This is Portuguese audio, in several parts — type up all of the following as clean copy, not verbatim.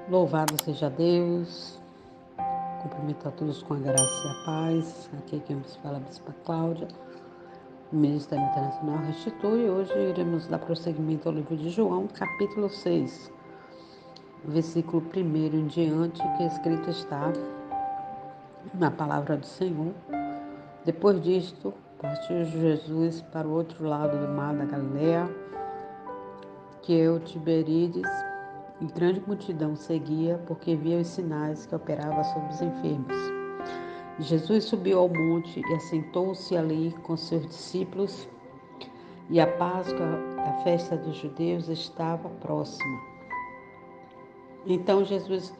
Louvado seja Deus, cumprimento a todos com a graça e a paz. Aqui quem nos fala é a Bispa Cláudia, Ministério Internacional Restitui. Hoje iremos dar prosseguimento ao livro de João, capítulo 6, versículo 1 em diante, que escrito está na palavra do Senhor. Depois disto, partiu Jesus para o outro lado do mar da Galileia, que é o Tiberíades, e grande multidão seguia, porque via os sinais que operava sobre os enfermos. Jesus subiu ao monte e assentou-se ali com seus discípulos, e a Páscoa, a festa dos judeus, estava próxima. Então Jesus,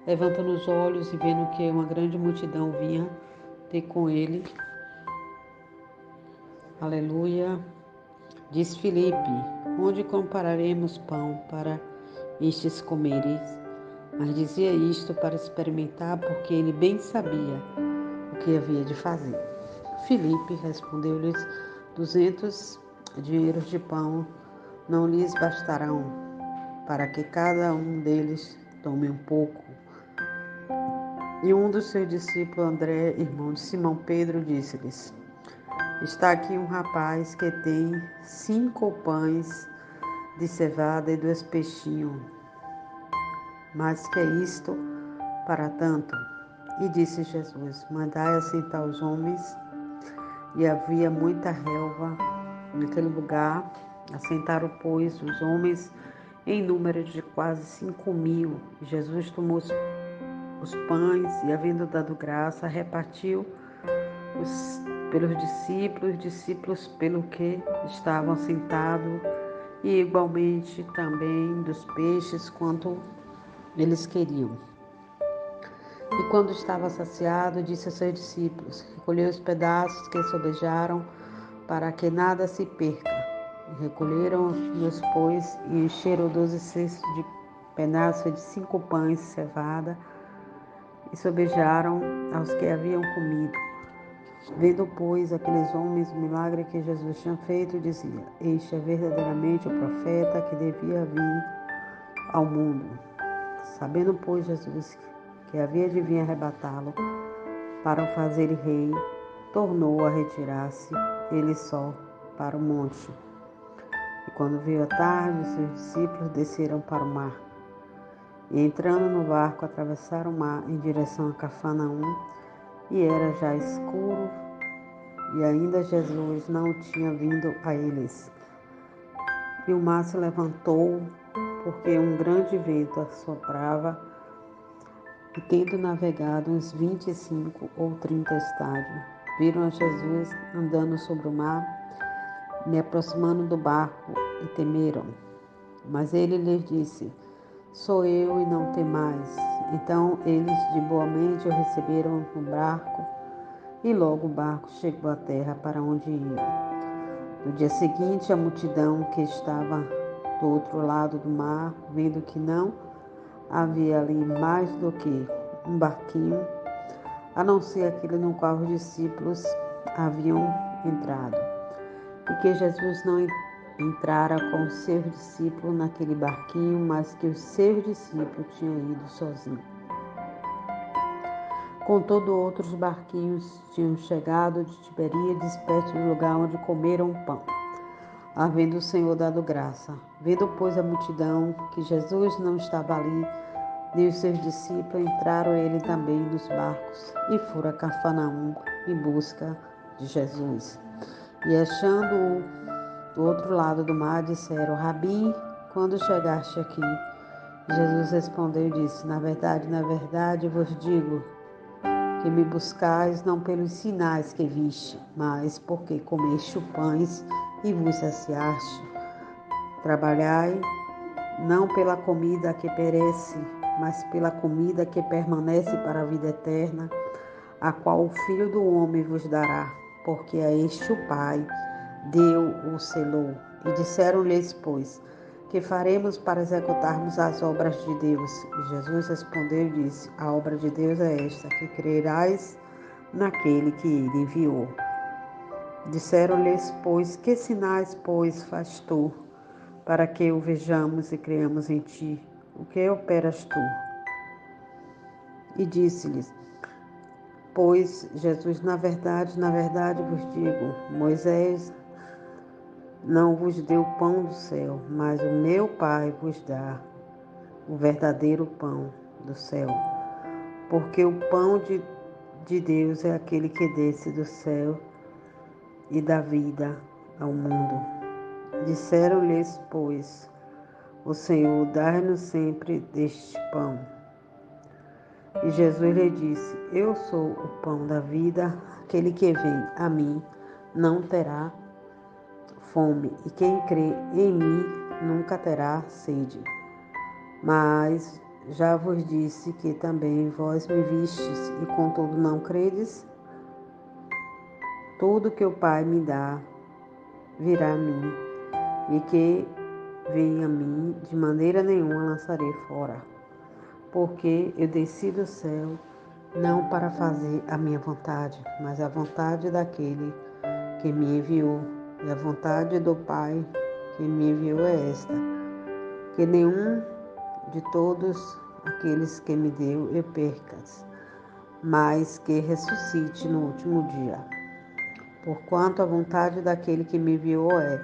levantando os olhos e vendo que uma grande multidão vinha ter com ele, aleluia, diz Filipe: onde compraremos pão para estes comerem? Mas dizia isto para experimentar, porque ele bem sabia o que havia de fazer. Filipe respondeu-lhes: 200 dinheiros de pão não lhes bastarão, para que cada um deles tome um pouco. E um dos seus discípulos, André, irmão de Simão Pedro, disse-lhes: está aqui um rapaz que tem 5 pães de cevada e 2 peixinhos. Mas que é isto para tanto? E disse Jesus: mandai assentar os homens. E havia muita relva naquele lugar. Assentaram, pois, os homens em número de quase 5.000. Jesus tomou os pães e, havendo dado graça, repartiu pelos discípulos pelo que estavam sentados, e igualmente também dos peixes, quanto eles queriam. E quando estava saciado, disse aos seus discípulos: recolhei os pedaços que sobejaram, para que nada se perca. E recolheram-nos, pois, e encheram 12 cestos de pedaços de 5 pães de cevada, e sobejaram aos que haviam comido. Vendo, pois, aqueles homens o milagre que Jesus tinha feito, dizia: este é verdadeiramente o profeta que devia vir ao mundo. Sabendo, pois, Jesus que havia de vir arrebatá-lo para o fazer rei, tornou a retirar-se, ele só, para o monte. E quando veio a tarde, os seus discípulos desceram para o mar. E entrando no barco, atravessaram o mar em direção a Cafarnaum, e era já escuro, e ainda Jesus não tinha vindo a eles. E o mar se levantou, porque um grande vento assoprava, e tendo navegado uns 25 ou 30 estádios, viram a Jesus andando sobre o mar, me aproximando do barco, e temeram. Mas ele lhes disse: sou eu, e não temais. Então eles de boa mente o receberam no barco, e logo o barco chegou à terra para onde ia. No dia seguinte, a multidão que estava do outro lado do mar, vendo que não havia ali mais do que um barquinho, a não ser aquele no qual os discípulos haviam entrado, e que Jesus não entrara com os seus discípulos naquele barquinho, mas que os seus discípulos tinham ido sozinhos. Contudo, outros barquinhos tinham chegado de Tiberíades, perto do lugar onde comeram pão, havendo o Senhor dado graça. Vendo, pois, a multidão que Jesus não estava ali, nem os seus discípulos, entraram ele também nos barcos e foram a Cafarnaum em busca de Jesus. E achando-o do outro lado do mar, disseram: Rabi, quando chegaste aqui? Jesus respondeu e disse: na verdade vos digo que me buscais não pelos sinais que viste, mas porque comeste pães e vos saciaste. Trabalhai não pela comida que perece, mas pela comida que permanece para a vida eterna, a qual o Filho do Homem vos dará, porque a este o Pai deu-o selou. E disseram-lhes, pois, que faremos para executarmos as obras de Deus? E Jesus respondeu e disse: a obra de Deus é esta, que crerás naquele que ele enviou. Disseram-lhes, pois, que sinais, pois, faz tu, para que o vejamos e creamos em ti? O que operas tu? e disse-lhes: Pois Jesus, na verdade vos digo, Moisés não vos deu o pão do céu, mas o meu Pai vos dá o verdadeiro pão do céu. Porque o pão de Deus é aquele que desce do céu e dá vida ao mundo. Disseram-lhes, pois, o Senhor, dai-nos sempre deste pão. E Jesus lhe disse: Eu sou o pão da vida, aquele que vem a mim não terá fome, e quem crê em mim nunca terá sede. Mas já vos disse que também vós me vistes, e contudo não credes. Tudo que o Pai me dá virá a mim, e que vem a mim, de maneira nenhuma lançarei fora. Porque eu desci do céu, não para fazer a minha vontade, mas a vontade daquele que me enviou. E a vontade do Pai que me enviou é esta: que nenhum de todos aqueles que me deu eu percas, mas que ressuscite no último dia. Porquanto a vontade daquele que me enviou é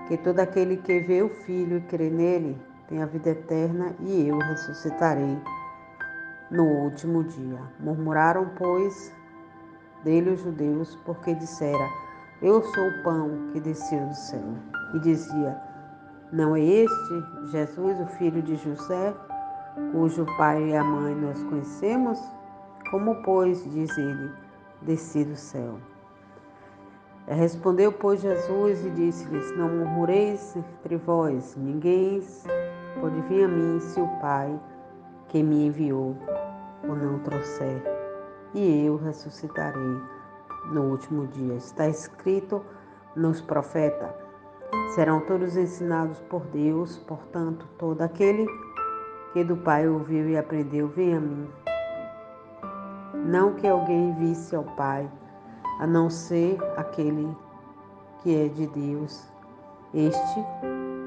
que todo aquele que vê o Filho e crê nele tenha a vida eterna, e eu ressuscitarei no último dia. Murmuraram, pois, dele os judeus, porque dissera: Eu sou o pão que desceu do céu. E dizia: Não é este Jesus, o filho de José, cujo pai e a mãe nós conhecemos? Como, pois, diz ele, desci do céu? Respondeu, pois, Jesus e disse-lhes: Não murmureis entre vós, ninguém pode vir a mim se o Pai que me enviou o não trouxer, e eu ressuscitarei no último dia. Está escrito nos profetas: serão todos ensinados por Deus, portanto, todo aquele que do Pai ouviu e aprendeu, vem a mim. Não que alguém visse ao Pai, a não ser aquele que é de Deus, este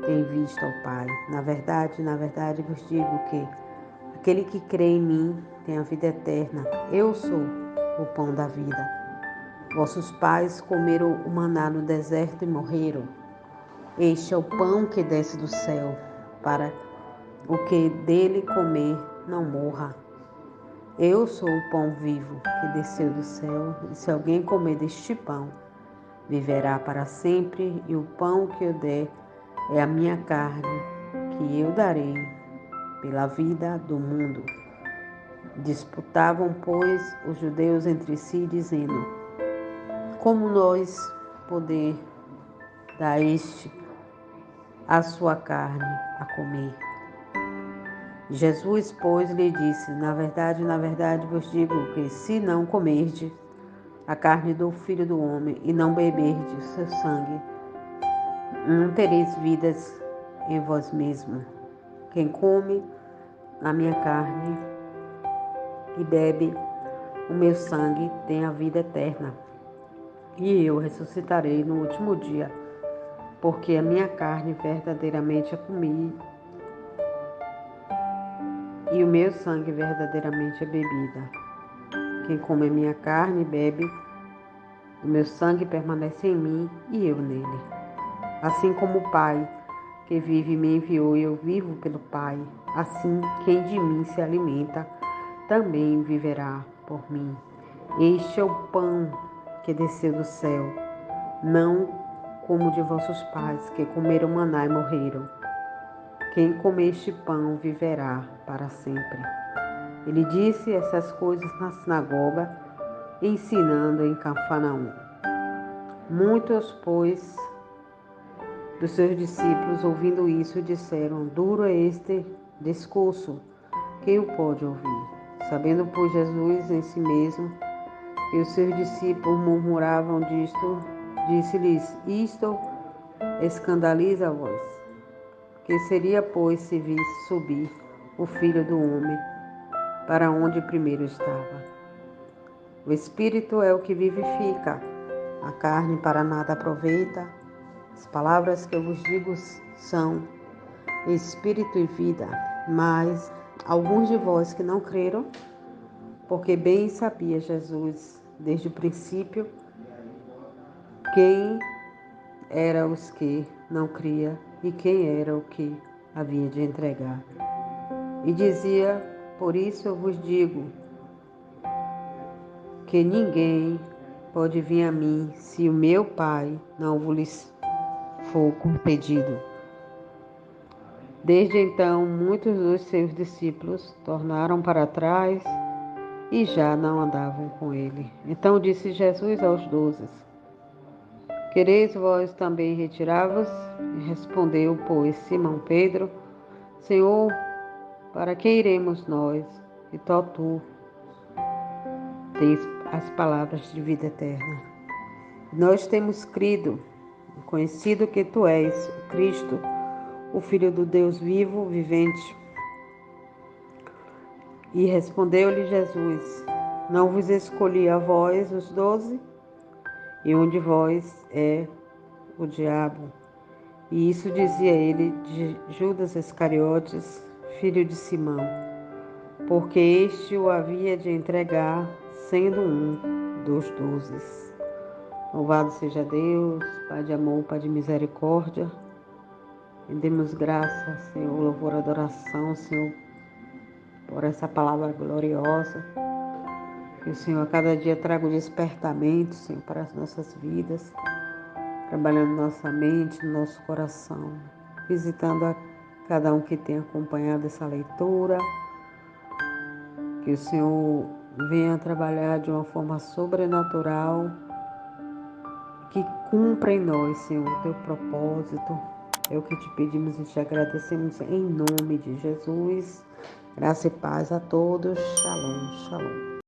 tem visto ao Pai. Na verdade vos digo que aquele que crê em mim tem a vida eterna. Eu sou o pão da vida. Vossos pais comeram o maná no deserto e morreram. Este é o pão que desce do céu, para o que dele comer não morra. Eu sou o pão vivo que desceu do céu, e se alguém comer deste pão, viverá para sempre, e o pão que eu der é a minha carne, que eu darei pela vida do mundo. Disputavam, pois, os judeus entre si, dizendo: Como nós poder dar este a sua carne a comer? Jesus, pois, lhe disse: Na verdade vos digo que, se não comerdes a carne do Filho do Homem e não beberdes o seu sangue, não tereis vidas em vós mesmos. Quem come a minha carne e bebe o meu sangue tem a vida eterna, e eu ressuscitarei no último dia, porque a minha carne verdadeiramente é comida, e o meu sangue verdadeiramente é bebida. Quem come a minha carne e bebe o meu sangue permanece em mim e eu nele. Assim como o Pai que vive me enviou e eu vivo pelo Pai, assim quem de mim se alimenta também viverá por mim. Este é o pão que desceu do céu, não como de vossos pais, que comeram maná e morreram. Quem comer este pão viverá para sempre. Ele disse essas coisas na sinagoga, ensinando em Cafarnaum. Muitos, pois, dos seus discípulos, ouvindo isso, disseram: Duro é este discurso, quem o pode ouvir? Sabendo, pois, Jesus em si mesmo que os seus discípulos murmuravam disto, disse-lhes: Isto escandaliza a vós. Que seria, pois, se visse subir o Filho do Homem para onde primeiro estava? O Espírito é o que vivifica, a carne para nada aproveita. As palavras que eu vos digo são Espírito e vida, mas alguns de vós que não creram porque bem sabia Jesus, desde o princípio, quem eram os que não cria e quem era o que havia de entregar. E dizia: por isso eu vos digo que ninguém pode vir a mim se o meu Pai não vos for concedido. Desde então, muitos dos seus discípulos tornaram para trás e já não andavam com ele. Então disse Jesus aos 12: quereis vós também retirar-vos? E respondeu, pois, Simão Pedro: Senhor, para que iremos nós? E tu tens as palavras de vida eterna. Nós temos crido e conhecido que tu és o Cristo, o Filho do Deus vivo, vivente. E respondeu-lhe Jesus: não vos escolhi a vós, os 12? E um de vós é o diabo. E isso dizia ele de Judas Iscariotes, filho de Simão, porque este o havia de entregar, sendo um dos 12. Louvado seja Deus, Pai de amor, Pai de misericórdia. E demos graça, Senhor, louvor, adoração, Senhor, por essa palavra gloriosa. Que o Senhor a cada dia traga o despertamento, Senhor, para as nossas vidas, trabalhando nossa mente, nosso coração, visitando a cada um que tem acompanhado essa leitura. Que o Senhor venha trabalhar de uma forma sobrenatural, que cumpra em nós, Senhor, o teu propósito. É o que te pedimos e te agradecemos em nome de Jesus. Graça e paz a todos. Shalom, shalom.